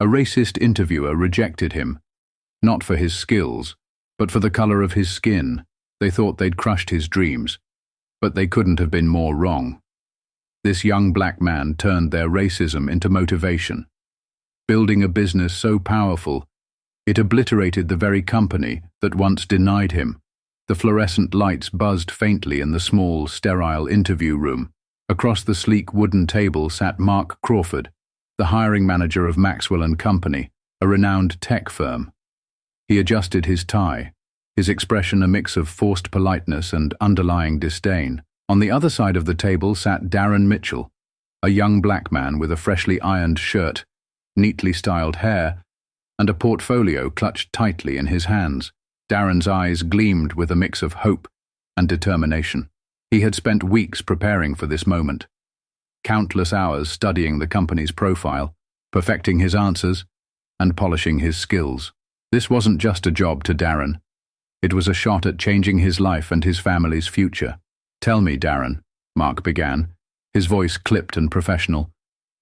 A racist interviewer rejected him, not for his skills, but for the color of his skin. They thought they'd crushed his dreams, but they couldn't have been more wrong. This young black man turned their racism into motivation, building a business so powerful it obliterated the very company that once denied him. The fluorescent lights buzzed faintly in the small, sterile interview room. Across the sleek wooden table sat Mark Crawford, the hiring manager of Maxwell & Company, a renowned tech firm. He adjusted his tie, his expression a mix of forced politeness and underlying disdain. On the other side of the table sat Darren Mitchell, a young black man with a freshly ironed shirt, neatly styled hair, and a portfolio clutched tightly in his hands. Darren's eyes gleamed with a mix of hope and determination. He had spent weeks preparing for this moment, countless hours studying the company's profile, perfecting his answers, and polishing his skills. This wasn't just a job to Darren. It was a shot at changing his life and his family's future. "Tell me, Darren," Mark began, his voice clipped and professional.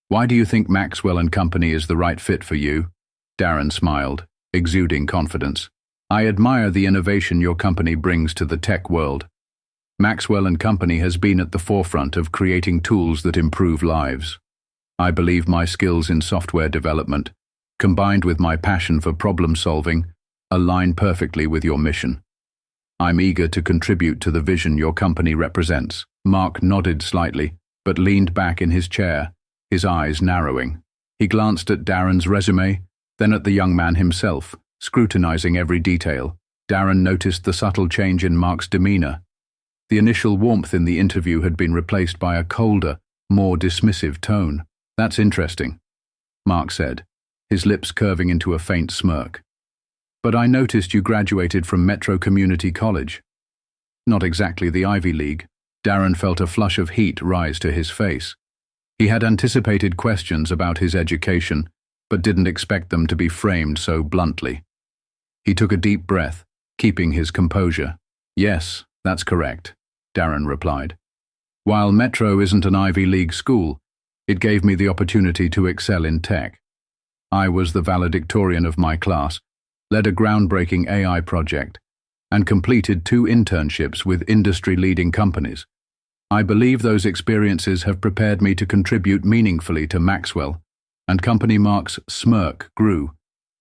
"Why do you think Maxwell & Company is the right fit for you?" Darren smiled, exuding confidence. "I admire the innovation your company brings to the tech world. Maxwell & Company has been at the forefront of creating tools that improve lives. I believe my skills in software development, combined with my passion for problem solving, align perfectly with your mission. I'm eager to contribute to the vision your company represents." Mark nodded slightly, but leaned back in his chair, his eyes narrowing. He glanced at Darren's resume, then at the young man himself, scrutinizing every detail. Darren noticed the subtle change in Mark's demeanor. The initial warmth in the interview had been replaced by a colder, more dismissive tone. "That's interesting," Mark said, his lips curving into a faint smirk. "But I noticed you graduated from Metro Community College." Not exactly the Ivy League. Darren felt a flush of heat rise to his face. He had anticipated questions about his education, but didn't expect them to be framed so bluntly. He took a deep breath, keeping his composure. "Yes, that's correct," Darren replied. "While Metro isn't an Ivy League school, it gave me the opportunity to excel in tech. I was the valedictorian of my class, led a groundbreaking AI project, and completed 2 internships with industry-leading companies. I believe those experiences have prepared me to contribute meaningfully to Maxwell & Company." Mark's smirk grew,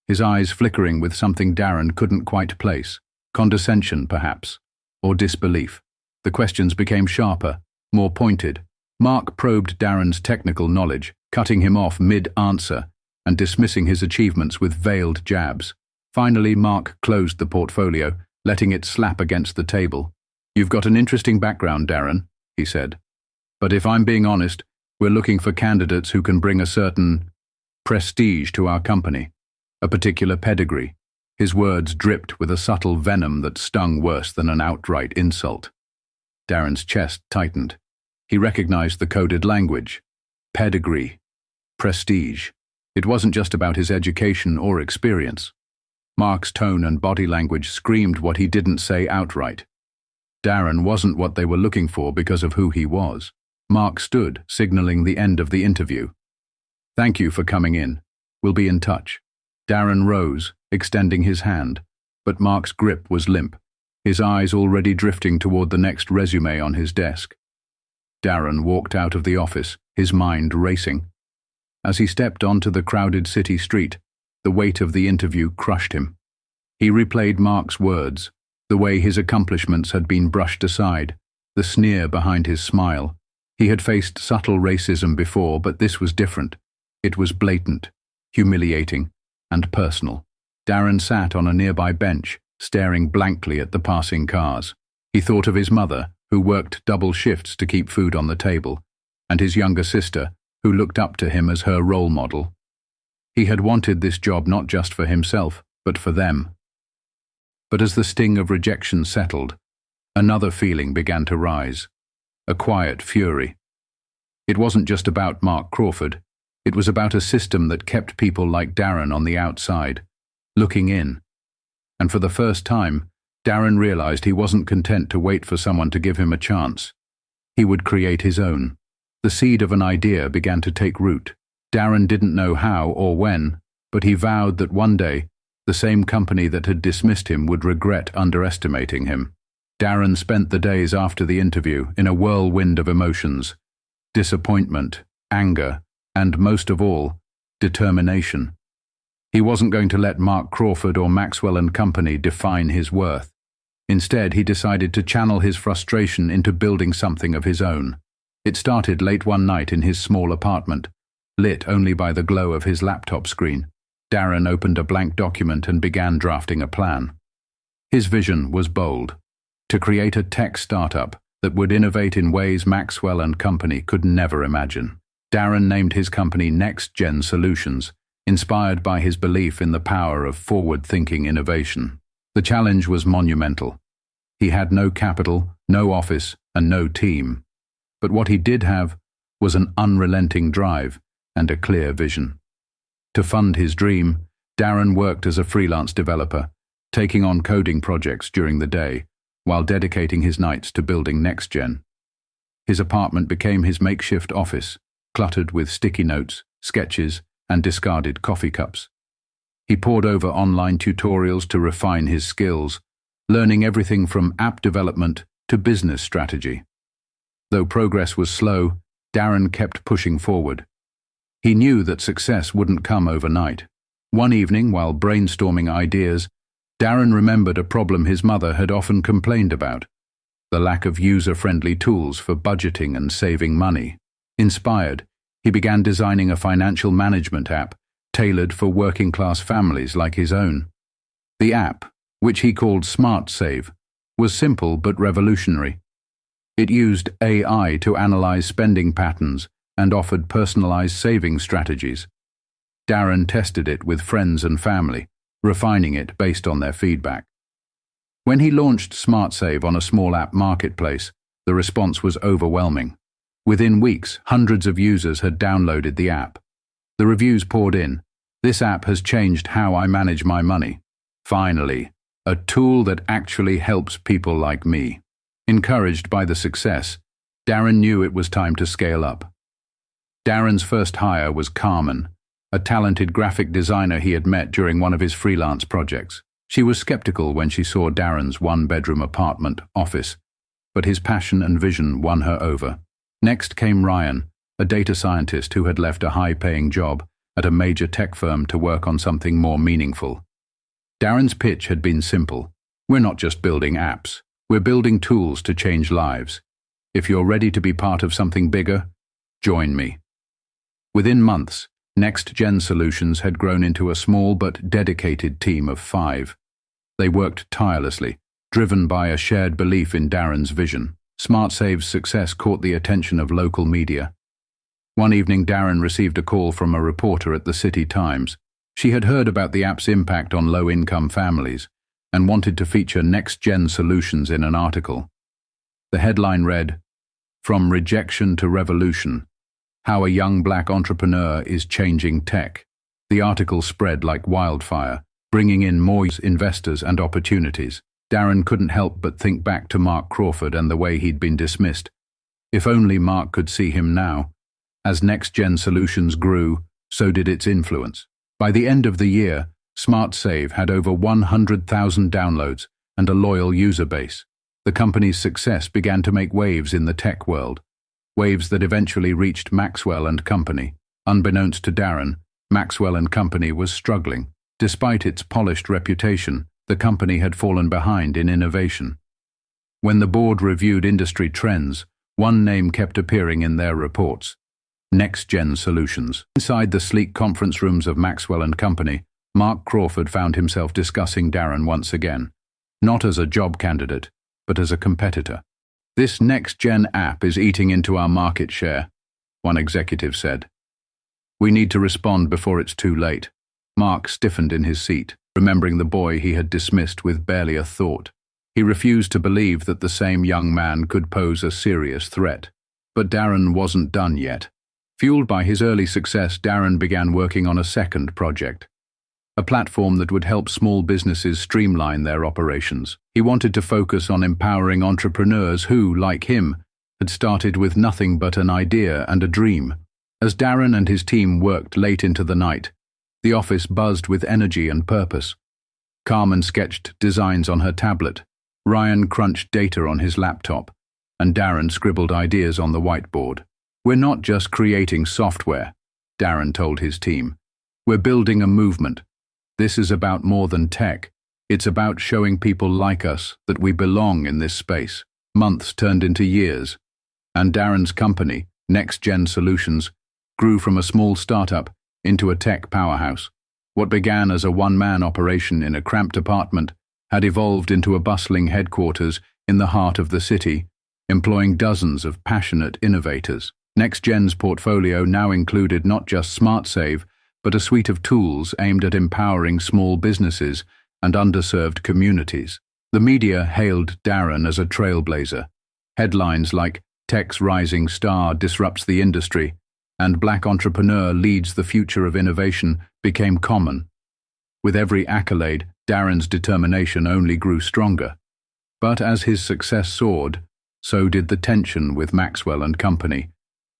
his eyes flickering with something Darren couldn't quite place. Condescension, perhaps, or disbelief. The questions became sharper, more pointed. Mark probed Darren's technical knowledge, cutting him off mid-answer and dismissing his achievements with veiled jabs. Finally, Mark closed the portfolio, letting it slap against the table. "You've got an interesting background, Darren," he said. "But if I'm being honest, we're looking for candidates who can bring a certain prestige to our company, a particular pedigree." His words dripped with a subtle venom that stung worse than an outright insult. Darren's chest tightened. He recognized the coded language. Pedigree. Prestige. It wasn't just about his education or experience. Mark's tone and body language screamed what he didn't say outright. Darren wasn't what they were looking for because of who he was. Mark stood, signaling the end of the interview. "Thank you for coming in. We'll be in touch." Darren rose, extending his hand, but Mark's grip was limp, his eyes already drifting toward the next resume on his desk. Darren walked out of the office, his mind racing. As he stepped onto the crowded city street, the weight of the interview crushed him. He replayed Mark's words, the way his accomplishments had been brushed aside, the sneer behind his smile. He had faced subtle racism before, but this was different. It was blatant, humiliating, and personal. Darren sat on a nearby bench, staring blankly at the passing cars. He thought of his mother, who worked double shifts to keep food on the table, and his younger sister, who looked up to him as her role model. He had wanted this job not just for himself, but for them. But as the sting of rejection settled, another feeling began to rise, a quiet fury. It wasn't just about Mark Crawford. It was about a system that kept people like Darren on the outside, looking in. And for the first time, Darren realized he wasn't content to wait for someone to give him a chance. He would create his own. The seed of an idea began to take root. Darren didn't know how or when, but he vowed that one day, the same company that had dismissed him would regret underestimating him. Darren spent the days after the interview in a whirlwind of emotions: disappointment, anger, and most of all, determination. He wasn't going to let Mark Crawford or Maxwell and Company define his worth. Instead, he decided to channel his frustration into building something of his own. It started late one night in his small apartment, lit only by the glow of his laptop screen. Darren opened a blank document and began drafting a plan. His vision was bold: to create a tech startup that would innovate in ways Maxwell and Company could never imagine. Darren named his company Next Gen Solutions, inspired by his belief in the power of forward-thinking innovation. The challenge was monumental. He had no capital, no office, and no team. But what he did have was an unrelenting drive and a clear vision. To fund his dream, Darren worked as a freelance developer, taking on coding projects during the day, while dedicating his nights to building NextGen. His apartment became his makeshift office, cluttered with sticky notes, sketches, and discarded coffee cups. He pored over online tutorials to refine his skills, learning everything from app development to business strategy. Though progress was slow, Darren kept pushing forward. He knew that success wouldn't come overnight. One evening, while brainstorming ideas, Darren remembered a problem his mother had often complained about: the lack of user-friendly tools for budgeting and saving money. Inspired, he began designing a financial management app tailored for working-class families like his own. The app, which he called Smart Save, was simple but revolutionary. It used AI to analyze spending patterns and offered personalized saving strategies. Darren tested it with friends and family, refining it based on their feedback. When he launched SmartSave on a small app marketplace, the response was overwhelming. Within weeks, hundreds of users had downloaded the app. The reviews poured in: "This app has changed how I manage my money. Finally, a tool that actually helps people like me." Encouraged by the success, Darren knew it was time to scale up. Darren's first hire was Carmen, a talented graphic designer he had met during one of his freelance projects. She was skeptical when she saw Darren's one-bedroom apartment office, but his passion and vision won her over. Next came Ryan, a data scientist who had left a high-paying job at a major tech firm to work on something more meaningful. Darren's pitch had been simple: "We're not just building apps, we're building tools to change lives. If you're ready to be part of something bigger, join me." Within months, Next Gen Solutions had grown into a small but dedicated team of 5. They worked tirelessly, driven by a shared belief in Darren's vision. SmartSave's success caught the attention of local media. One evening, Darren received a call from a reporter at the City Times. She had heard about the app's impact on low-income families and wanted to feature Next Gen Solutions in an article. The headline read, "From Rejection to Revolution: How a Young Black Entrepreneur is Changing Tech." The article spread like wildfire, bringing in more investors and opportunities. Darren couldn't help but think back to Mark Crawford and the way he'd been dismissed. If only Mark could see him now. As Next Gen Solutions grew, so did its influence. By the end of the year, SmartSave had over 100,000 downloads and a loyal user base. The company's success began to make waves in the tech world, waves that eventually reached Maxwell and Company. Unbeknownst to Darren, Maxwell and Company was struggling. Despite its polished reputation, the company had fallen behind in innovation. When the board reviewed industry trends, one name kept appearing in their reports: Next Gen Solutions. Inside the sleek conference rooms of Maxwell and Company, Mark Crawford found himself discussing Darren once again, not as a job candidate, but as a competitor. "This next-gen app is eating into our market share," one executive said. "We need to respond before it's too late." Mark stiffened in his seat, remembering the boy he had dismissed with barely a thought. He refused to believe that the same young man could pose a serious threat. But Darren wasn't done yet. Fueled by his early success, Darren began working on a second project, a platform that would help small businesses streamline their operations. He wanted to focus on empowering entrepreneurs who, like him, had started with nothing but an idea and a dream. As Darren and his team worked late into the night, The office buzzed with energy and purpose. Carmen sketched designs on her tablet, Ryan crunched data on his laptop, and Darren scribbled ideas on the whiteboard. "We're not just creating software," Darren told his team. "We're building a movement. This is about more than tech. It's about showing people like us that we belong in this space." Months turned into years, and Darren's company, Next Gen Solutions, grew from a small startup into a tech powerhouse. What began as a one-man operation in a cramped apartment had evolved into a bustling headquarters in the heart of the city, employing dozens of passionate innovators. Next Gen's portfolio now included not just SmartSave, but a suite of tools aimed at empowering small businesses and underserved communities. The media hailed Darren as a trailblazer. Headlines like "Tech's Rising Star Disrupts the Industry" and "Black Entrepreneur Leads the Future of Innovation" became common. With every accolade, Darren's determination only grew stronger. But as his success soared, so did the tension with Maxwell and Company,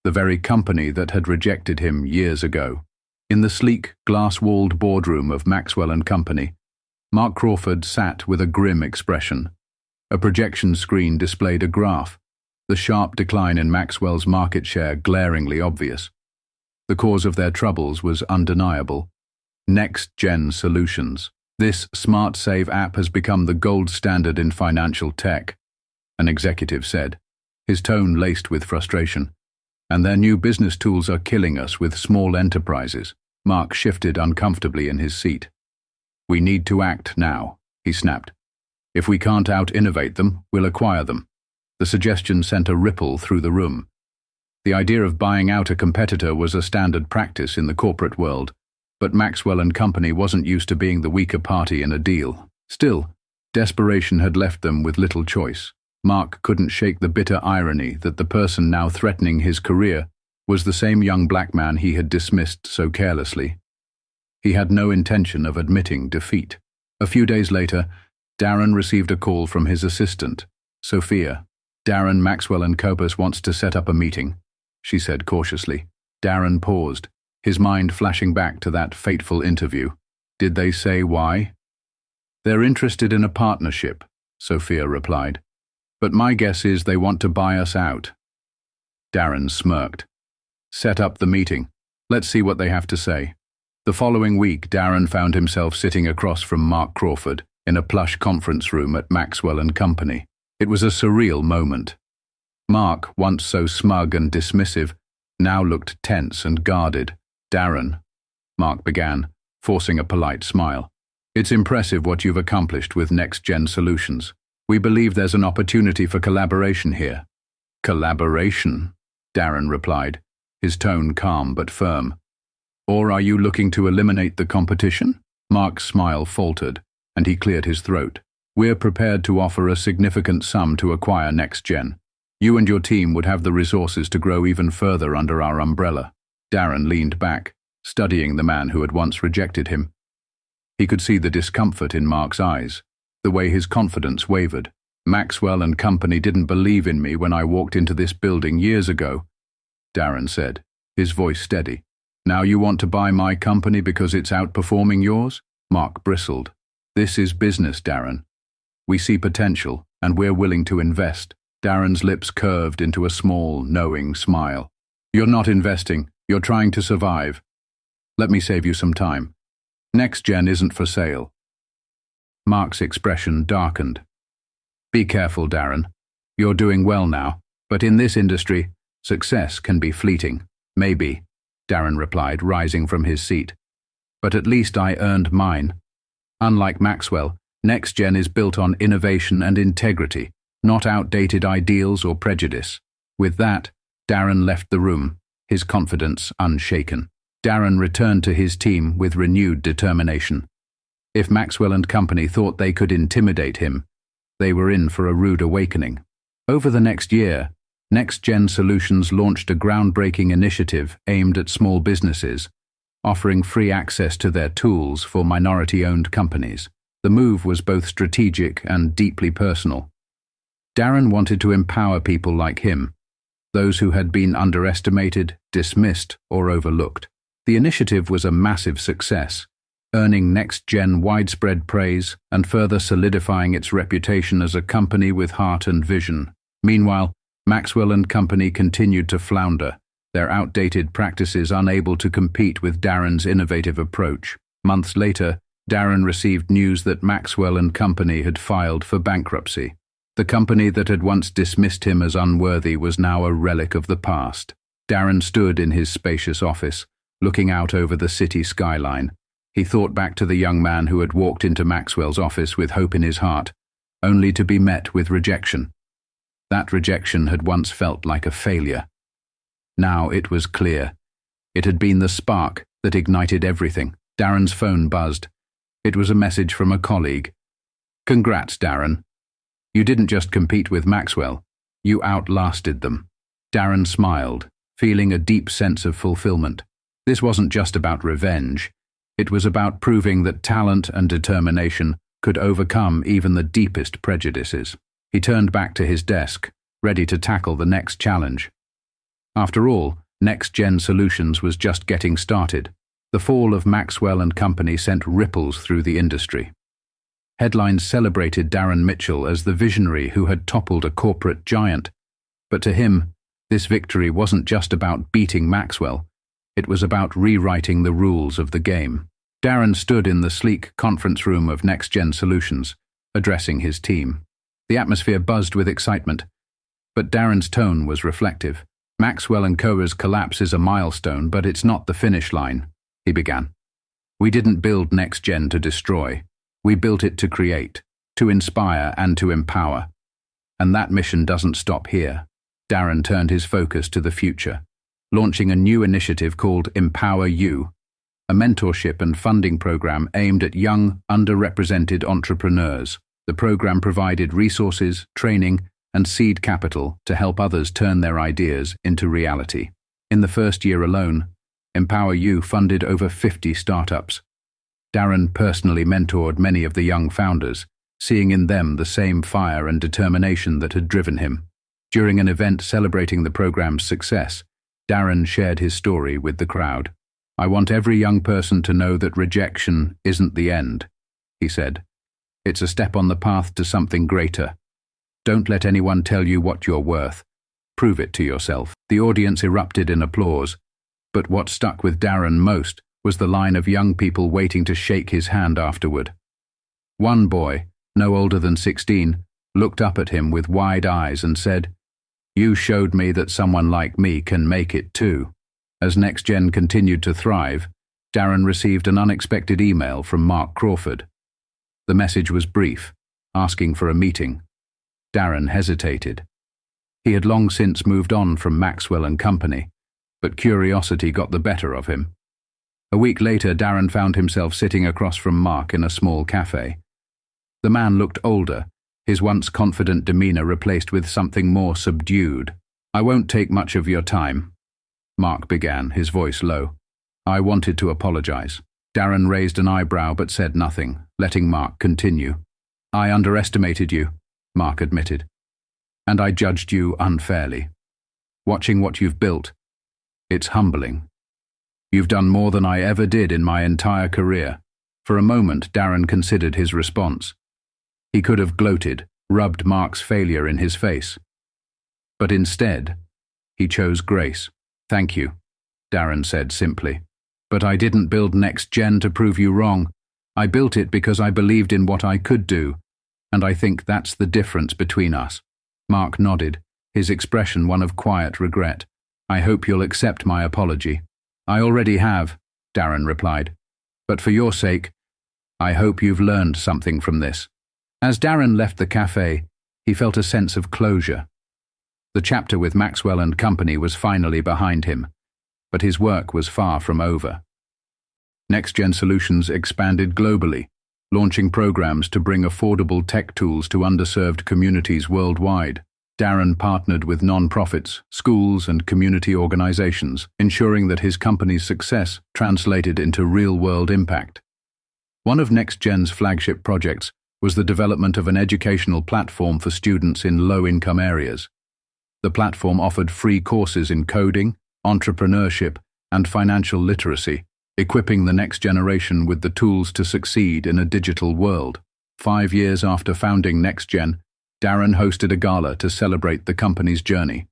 the very company that had rejected him years ago. In the sleek, glass-walled boardroom of Maxwell and Company, Mark Crawford sat with a grim expression. A projection screen displayed a graph, the sharp decline in Maxwell's market share glaringly obvious. The cause of their troubles was undeniable. Next Gen Solutions. "This SmartSave app has become the gold standard in financial tech," an executive said, his tone laced with frustration. "And their new business tools are killing us with small enterprises." Mark shifted uncomfortably in his seat. "We need to act now," he snapped. "If we can't out-innovate them, we'll acquire them." The suggestion sent a ripple through the room. The idea of buying out a competitor was a standard practice in the corporate world, but Maxwell and Company wasn't used to being the weaker party in a deal. Still, desperation had left them with little choice. Mark couldn't shake the bitter irony that the person now threatening his career was the same young black man he had dismissed so carelessly. He had no intention of admitting defeat. A few days later, Darren received a call from his assistant, Sophia. "Darren, Maxwell and Copus wants to set up a meeting," she said cautiously. Darren paused, his mind flashing back to that fateful interview. "Did they say why?" "They're interested in a partnership," Sophia replied. "But my guess is they want to buy us out." Darren smirked. "Set up the meeting. Let's see what they have to say." The following week, Darren found himself sitting across from Mark Crawford in a plush conference room at Maxwell and Company. It was a surreal moment. Mark, once so smug and dismissive, now looked tense and guarded. "Darren," Mark began, forcing a polite smile, "it's impressive what you've accomplished with Next Gen Solutions. We believe there's an opportunity for collaboration here." "Collaboration?" Darren replied, his tone calm but firm. "Or are you looking to eliminate the competition?" Mark's smile faltered, and he cleared his throat. "We're prepared to offer a significant sum to acquire Next Gen. You and your team would have the resources to grow even further under our umbrella." Darren leaned back, studying the man who had once rejected him. He could see the discomfort in Mark's eyes, the way his confidence wavered. "Maxwell and Company didn't believe in me when I walked into this building years ago," Darren said, his voice steady. "Now you want to buy my company because it's outperforming yours?" Mark bristled. "This is business, Darren. We see potential, and we're willing to invest." Darren's lips curved into a small, knowing smile. "You're not investing. You're trying to survive. Let me save you some time. Next Gen isn't for sale." Mark's expression darkened. "Be careful, Darren. You're doing well now, but in this industry, success can be fleeting." "Maybe," Darren replied, rising from his seat. "But at least I earned mine. Unlike Maxwell, Next Gen is built on innovation and integrity, not outdated ideals or prejudice." With that, Darren left the room, his confidence unshaken. Darren returned to his team with renewed determination. If Maxwell and Company thought they could intimidate him, they were in for a rude awakening. Over the next year, Next Gen Solutions launched a groundbreaking initiative aimed at small businesses, offering free access to their tools for minority-owned companies. The move was both strategic and deeply personal. Darren wanted to empower people like him, those who had been underestimated, dismissed, or overlooked. The initiative was a massive success, earning next-gen widespread praise and further solidifying its reputation as a company with heart and vision. Meanwhile, Maxwell and Company continued to flounder, their outdated practices unable to compete with Darren's innovative approach. Months later, Darren received news that Maxwell and Company had filed for bankruptcy. The company that had once dismissed him as unworthy was now a relic of the past. Darren stood in his spacious office, looking out over the city skyline. He thought back to the young man who had walked into Maxwell's office with hope in his heart, only to be met with rejection. That rejection had once felt like a failure. Now it was clear. It had been the spark that ignited everything. Darren's phone buzzed. It was a message from a colleague. "Congrats, Darren. You didn't just compete with Maxwell, you outlasted them." Darren smiled, feeling a deep sense of fulfillment. This wasn't just about revenge. It was about proving that talent and determination could overcome even the deepest prejudices. He turned back to his desk, ready to tackle the next challenge. After all, Next-Gen Solutions was just getting started. The fall of Maxwell and Company sent ripples through the industry. Headlines celebrated Darren Mitchell as the visionary who had toppled a corporate giant. But to him, this victory wasn't just about beating Maxwell. It was about rewriting the rules of the game. Darren stood in the sleek conference room of Next-Gen Solutions, addressing his team. The atmosphere buzzed with excitement, but Darren's tone was reflective. "Maxwell & Co.'s collapse is a milestone, but it's not the finish line," he began. "We didn't build Next-Gen to destroy. We built it to create, to inspire and to empower. And that mission doesn't stop here." Darren turned his focus to the future, launching a new initiative called Empower You, a mentorship and funding program aimed at young, underrepresented entrepreneurs. The program provided resources, training, and seed capital to help others turn their ideas into reality. In the first year alone, Empower You funded over 50 startups. Darren personally mentored many of the young founders, seeing in them the same fire and determination that had driven him. During an event celebrating the program's success, Darren shared his story with the crowd. "I want every young person to know that rejection isn't the end," he said. "It's a step on the path to something greater. Don't let anyone tell you what you're worth. Prove it to yourself." The audience erupted in applause, but what stuck with Darren most was the line of young people waiting to shake his hand afterward. One boy, no older than 16, looked up at him with wide eyes and said, "You showed me that someone like me can make it too." As Next-Gen continued to thrive, Darren received an unexpected email from Mark Crawford. The message was brief, asking for a meeting. Darren hesitated. He had long since moved on from Maxwell and Company, but curiosity got the better of him. A week later, Darren found himself sitting across from Mark in a small cafe. The man looked older, his once confident demeanor replaced with something more subdued. "I won't take much of your time," Mark began, his voice low. "I wanted to apologize." Darren raised an eyebrow but said nothing, letting Mark continue. "I underestimated you," Mark admitted, "and I judged you unfairly. Watching what you've built, it's humbling. You've done more than I ever did in my entire career." For a moment, Darren considered his response. He could have gloated, rubbed Mark's failure in his face. But instead, he chose grace. "Thank you," Darren said simply. "But I didn't build Next-Gen to prove you wrong. I built it because I believed in what I could do, and I think that's the difference between us." Mark nodded, his expression one of quiet regret. "I hope you'll accept my apology." "I already have," Darren replied. "But for your sake, I hope you've learned something from this." As Darren left the cafe, he felt a sense of closure. The chapter with Maxwell and Company was finally behind him, but his work was far from over. Next-Gen Solutions expanded globally, launching programs to bring affordable tech tools to underserved communities worldwide. Darren partnered with non-profits, schools, and community organizations, ensuring that his company's success translated into real-world impact. One of Next-Gen's flagship projects was the development of an educational platform for students in low-income areas. The platform offered free courses in coding, entrepreneurship, and financial literacy, equipping the next generation with the tools to succeed in a digital world. 5 years after founding NextGen, Darren hosted a gala to celebrate the company's journey.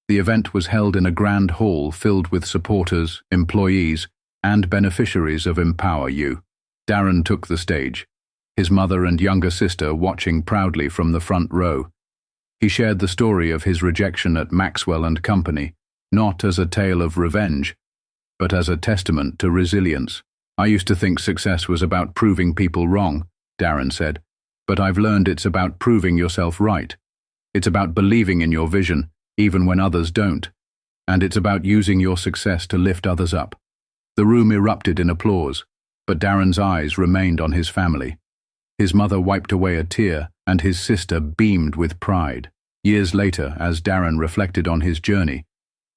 The event was held in a grand hall filled with supporters, employees, and beneficiaries of Empower You. Darren took the stage, his mother and younger sister watching proudly from the front row. He shared the story of his rejection at Maxwell & Company, not as a tale of revenge, but as a testament to resilience. "I used to think success was about proving people wrong," Darren said, "but I've learned it's about proving yourself right. It's about believing in your vision, even when others don't. And it's about using your success to lift others up." The room erupted in applause, but Darren's eyes remained on his family. His mother wiped away a tear, and his sister beamed with pride. Years later, as Darren reflected on his journey,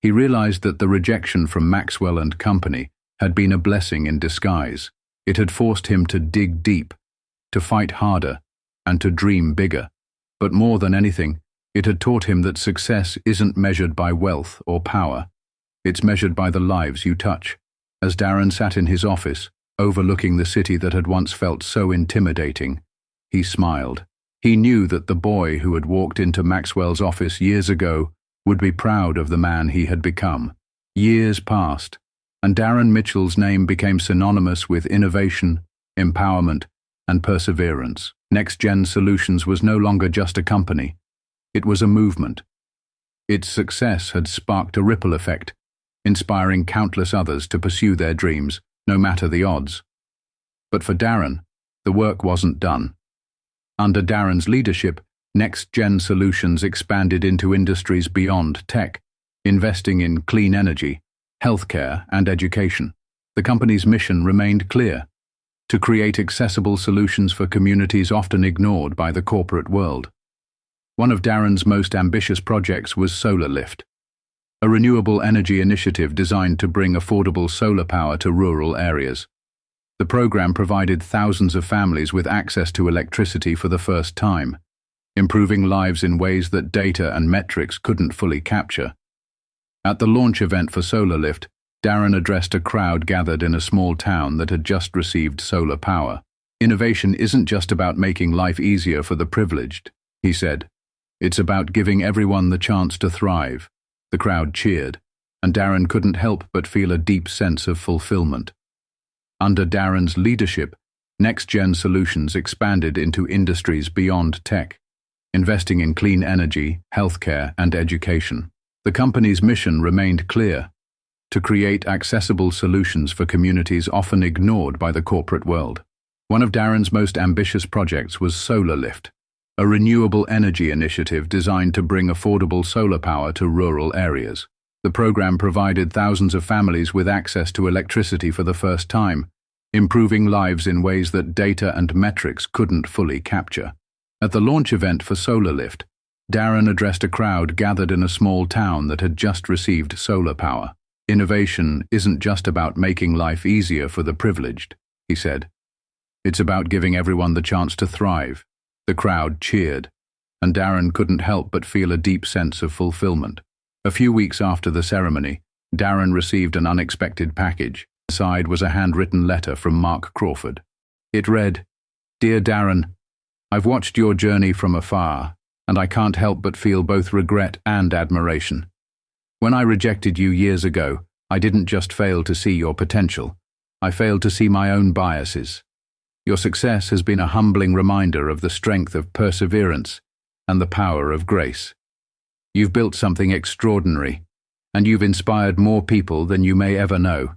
he realized that the rejection from Maxwell & Company had been a blessing in disguise. It had forced him to dig deep, to fight harder, and to dream bigger. But more than anything, it had taught him that success isn't measured by wealth or power. It's measured by the lives you touch. As Darren sat in his office, overlooking the city that had once felt so intimidating, he smiled. He knew that the boy who had walked into Maxwell's office years ago would be proud of the man he had become. Years passed, and Darren Mitchell's name became synonymous with innovation, empowerment, and perseverance. NextGen Solutions was no longer just a company. It was a movement. Its success had sparked a ripple effect, inspiring countless others to pursue their dreams, no matter the odds. But for Darren, the work wasn't done. Under Darren's leadership, NextGen Solutions expanded into industries beyond tech, investing in clean energy, healthcare, and education. The company's mission remained clear: to create accessible solutions for communities often ignored by the corporate world. One of Darren's most ambitious projects was SolarLift, a renewable energy initiative designed to bring affordable solar power to rural areas. The program provided thousands of families with access to electricity for the first time, improving lives in ways that data and metrics couldn't fully capture. At the launch event for SolarLift, Darren addressed a crowd gathered in a small town that had just received solar power. "Innovation isn't just about making life easier for the privileged," he said. "It's about giving everyone the chance to thrive." The crowd cheered, and Darren couldn't help but feel a deep sense of fulfillment. Under Darren's leadership, NextGen Solutions expanded into industries beyond tech, investing in clean energy, healthcare, and education. The company's mission remained clear: to create accessible solutions for communities often ignored by the corporate world. One of Darren's most ambitious projects was SolarLift, a renewable energy initiative designed to bring affordable solar power to rural areas. The program provided thousands of families with access to electricity for the first time, improving lives in ways that data and metrics couldn't fully capture. At the launch event for SolarLift, Darren addressed a crowd gathered in a small town that had just received solar power. "Innovation isn't just about making life easier for the privileged," he said. "It's about giving everyone the chance to thrive." The crowd cheered, and Darren couldn't help but feel a deep sense of fulfillment. A few weeks after the ceremony, Darren received an unexpected package. Inside was a handwritten letter from Mark Crawford. It read, "Dear Darren, I've watched your journey from afar, and I can't help but feel both regret and admiration. When I rejected you years ago, I didn't just fail to see your potential. I failed to see my own biases. Your success has been a humbling reminder of the strength of perseverance and the power of grace. You've built something extraordinary, and you've inspired more people than you may ever know.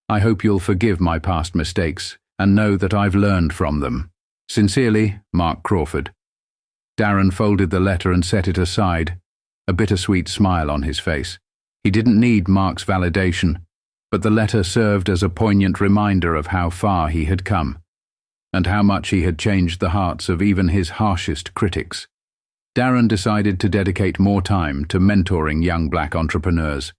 I hope you'll forgive my past mistakes and know that I've learned from them. Sincerely, Mark Crawford." Darren folded the letter and set it aside, a bittersweet smile on his face. He didn't need Mark's validation, but the letter served as a poignant reminder of how far he had come, and how much he had changed the hearts of even his harshest critics. Darren decided to dedicate more time to mentoring young black entrepreneurs.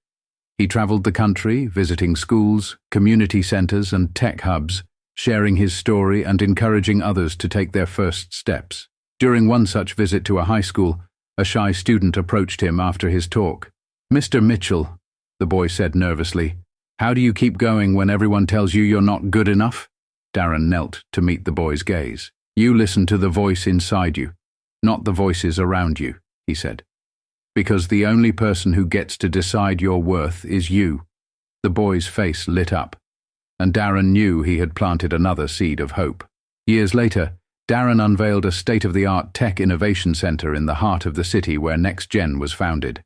He traveled the country, visiting schools, community centers, and tech hubs, sharing his story and encouraging others to take their first steps. During one such visit to a high school, a shy student approached him after his talk. "Mr. Mitchell," the boy said nervously, How do you keep going when everyone tells you you're not good enough? Darren knelt to meet the boy's gaze. You listen to the voice inside you, not the voices around you, he said. Because the only person who gets to decide your worth is you. The boy's face lit up, and Darren knew he had planted another seed of hope. Years later, Darren unveiled a state-of-the-art tech innovation center in the heart of the city where NextGen was founded.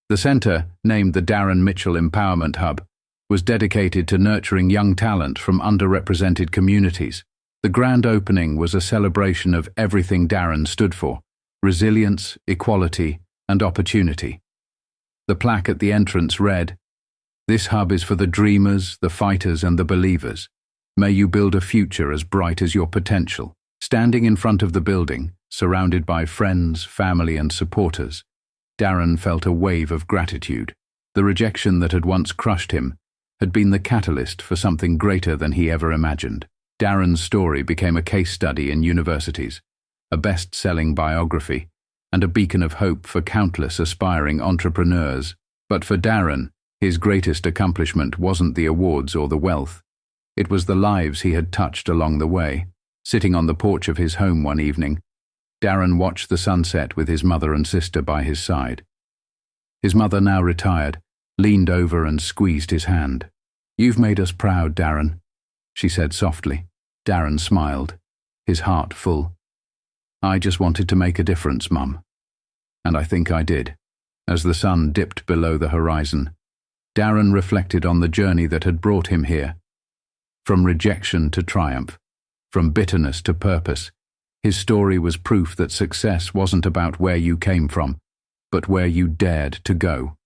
The center, named the Darren Mitchell Empowerment Hub, was dedicated to nurturing young talent from underrepresented communities. The grand opening was a celebration of everything Darren stood for: resilience, equality, and opportunity. The plaque at the entrance read, "This hub is for the dreamers, the fighters, and the believers. May you build a future as bright as your potential." Standing in front of the building, surrounded by friends, family, and supporters, Darren felt a wave of gratitude. The rejection that had once crushed him had been the catalyst for something greater than he ever imagined. Darren's story became a case study in universities, a best-selling biography, and a beacon of hope for countless aspiring entrepreneurs. But for Darren, his greatest accomplishment wasn't the awards or the wealth. It was the lives he had touched along the way. Sitting on the porch of his home one evening, Darren watched the sunset with his mother and sister by his side. His mother, now retired, leaned over and squeezed his hand. "You've made us proud, Darren," she said softly. Darren smiled, his heart full. "I just wanted to make a difference, Mum. And I think I did." As the sun dipped below the horizon, Darren reflected on the journey that had brought him here. From rejection to triumph, from bitterness to purpose, his story was proof that success wasn't about where you came from, but where you dared to go.